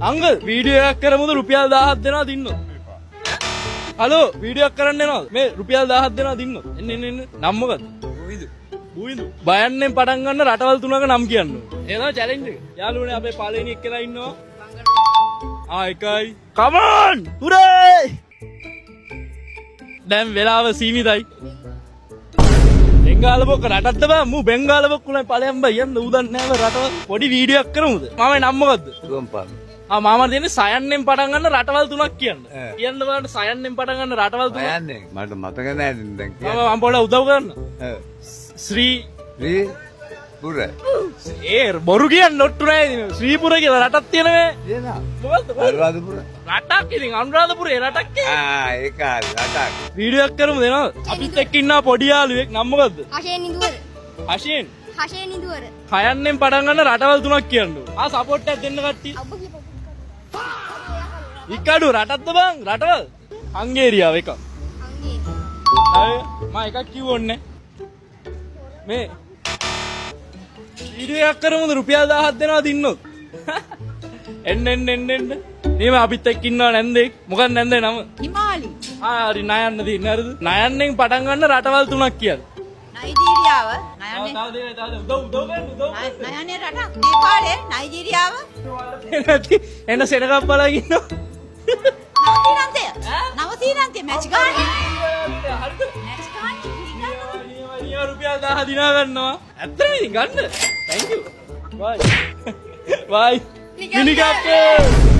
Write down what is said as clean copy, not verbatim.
Uncle video එකක් කරමුද රුපියල් 1000ක් දෙනවා දින්නොත්. හලෝ වීඩියෝ එකක් කරන්න එනවද? මේ රුපියල් 1000ක් දෙනවා දින්නොත්. එන්න. නම් මොකද? බුයිදු. බයන්නෙන් පටන් ගන්න රටවල් තුනක නම් කියන්න. ඒ තමයි චැලෙන්ජ් එක. යාළුවනේ අපේ පළවෙනි එක්කලා ඉන්නවා. එකයි. come on! හුරේ! දැන් වෙලාව සීමිතයි. බෙන්ගාල බොක්ක රටක්ද බෑ මූ බෙන්ගාල බොක්කුලයි ඵලයන් බෑ යන්න උදන් නෑව රටවල් පොඩි වීඩියෝ එකක් කරමුද මම නම් මොකද්ද සුවම්පාල මාම දෙන්නේ සයන්නෙන් පටන් ගන්න රටවල් තුනක් කියන්න බලන්න සයන්නෙන් පටන් ගන්න රටවල් තුනක් සයන්නෙන් මට මතක නෑ දැන් කියන්න මම පොඩ්ඩක් උදව් කරන්න ශ්‍රී පුර බොරු කියන්නේ ඔට්ටු නෑ ශ්‍රීපුර කියලා රටක් තියෙනවේ මොකද්ද අනුරාධපුර රටක් ඉතින් අනුරාධපුරේ රටක් ඒක රටක් වීඩියෝ එකක් කරමු දෙනවද අපිත් එක්ක ඉන්නා පොඩි යාළුවෙක් නම මොකද්ද හෂේන් ඉදුවර හෂේන් ඉදුවර හයන්නෙන් පටන් ගන්න රටවල් තුනක් කියන්න සපෝට් එකක් දෙන්න කට්ටිය ඉක්කඩු රටක්ද බං රටවල් හංගේරියාව එකක් මම එකක් කිව්වොන්නේ මේ වීඩියෝ එකක් කරමුද රුපියල් 1000ක් දෙනවා දින්නොත් එන්න නේම අපිත් එක්ක ඉන්නවා නැන්දෙක් මොකක්ද නැන්දේ නම හිමාලි හරි නයන්න දින්න හරිද නයන්නෙන් පටන් ගන්න රටවල් තුනක් කියන්න නයිජීරියාව නයන්නේ රට නේපාලේ නයිජීරියාව එන්න සෙනගක් බලන් ඉන්නවා නවසීලන්තේ මැච් ගන්න රුපියල් 1000 දිනා ගන්නවා ඇත්තටම ඉතින් ගන්න thank you bye bye මිනිගක්කේ